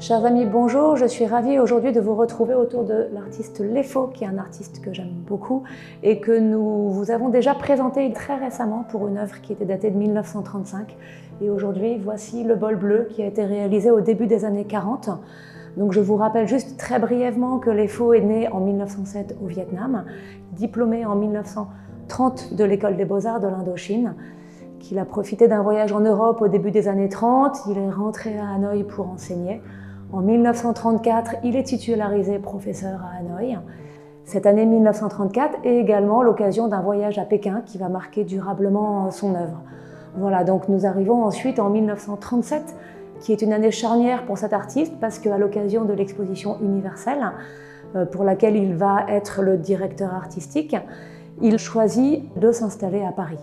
Chers amis, bonjour, je suis ravie aujourd'hui de vous retrouver autour de l'artiste Lefo, qui est un artiste que j'aime beaucoup et que nous vous avons déjà présenté très récemment pour une œuvre qui était datée de 1935. Et aujourd'hui, voici Le bol bleu qui a été réalisé au début des années 40. Donc je vous rappelle juste très brièvement que Lefo est né en 1907 au Vietnam, diplômé en 1930 de l'école des beaux-arts de l'Indochine, qu'il a profité d'un voyage en Europe au début des années 30, il est rentré à Hanoï pour enseigner. En 1934, il est titularisé professeur à Hanoï. Cette année 1934 est également l'occasion d'un voyage à Pékin qui va marquer durablement son œuvre. Voilà, donc nous arrivons ensuite en 1937, qui est une année charnière pour cet artiste parce qu'à l'occasion de l'exposition universelle, pour laquelle il va être le directeur artistique, il choisit de s'installer à Paris.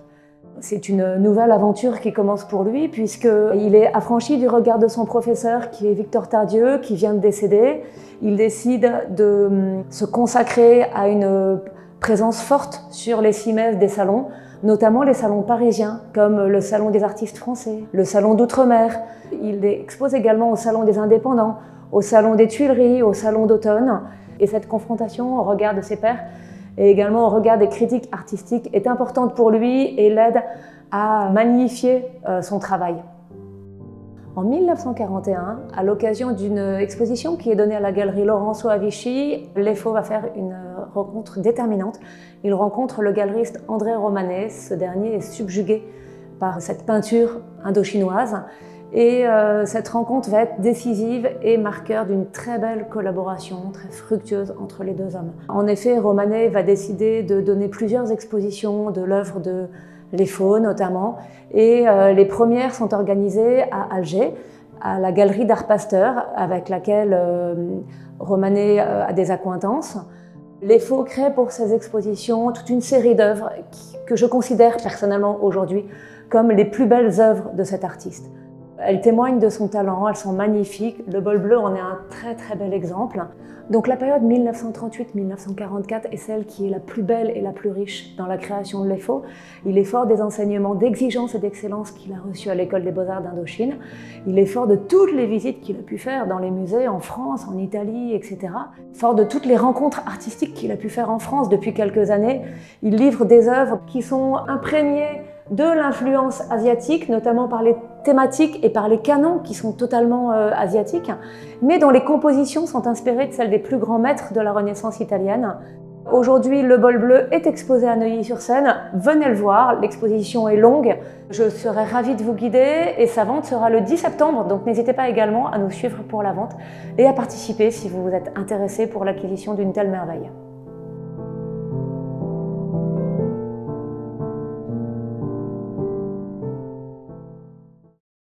C'est une nouvelle aventure qui commence pour lui puisqu'il est affranchi du regard de son professeur qui est Victor Tardieu, qui vient de décéder. Il décide de se consacrer à une présence forte sur les cimaises des salons, notamment les salons parisiens comme le Salon des artistes français, le Salon d'Outre-mer. Il expose également au Salon des indépendants, au Salon des Tuileries, au Salon d'automne. Et cette confrontation au regard de ses pairs et également au regard des critiques artistiques est importante pour lui et l'aide à magnifier son travail. En 1941, à l'occasion d'une exposition qui est donnée à la galerie Laurenceau à Vichy, Lefo va faire une rencontre déterminante. Il rencontre le galeriste André Romanet. Ce dernier est subjugué par cette peinture indochinoise. Et cette rencontre va être décisive et marqueur d'une très belle collaboration, très fructueuse entre les deux hommes. En effet, Romanet va décider de donner plusieurs expositions de l'œuvre de Lefo notamment, et les premières sont organisées à Alger, à la galerie d'Art Pasteur, avec laquelle Romanet a des accointances. Lefo crée pour ces expositions toute une série d'œuvres que je considère personnellement aujourd'hui comme les plus belles œuvres de cet artiste. Elles témoignent de son talent, elles sont magnifiques. Le bol bleu en est un très bel exemple. Donc la période 1938-1944 est celle qui est la plus belle et la plus riche dans la création de Lefo. Il est fort des enseignements d'exigence et d'excellence qu'il a reçus à l'école des beaux-arts d'Indochine. Il est fort de toutes les visites qu'il a pu faire dans les musées en France, en Italie, etc. Fort de toutes les rencontres artistiques qu'il a pu faire en France depuis quelques années. Il livre des œuvres qui sont imprégnées de l'influence asiatique, notamment par les thématiques et par les canons qui sont totalement asiatiques, mais dont les compositions sont inspirées de celles des plus grands maîtres de la Renaissance italienne. Aujourd'hui, le bol bleu est exposé à Neuilly-sur-Seine. Venez le voir, l'exposition est longue. Je serai ravie de vous guider et sa vente sera le 10 septembre, donc n'hésitez pas également à nous suivre pour la vente et à participer si vous êtes intéressé pour l'acquisition d'une telle merveille.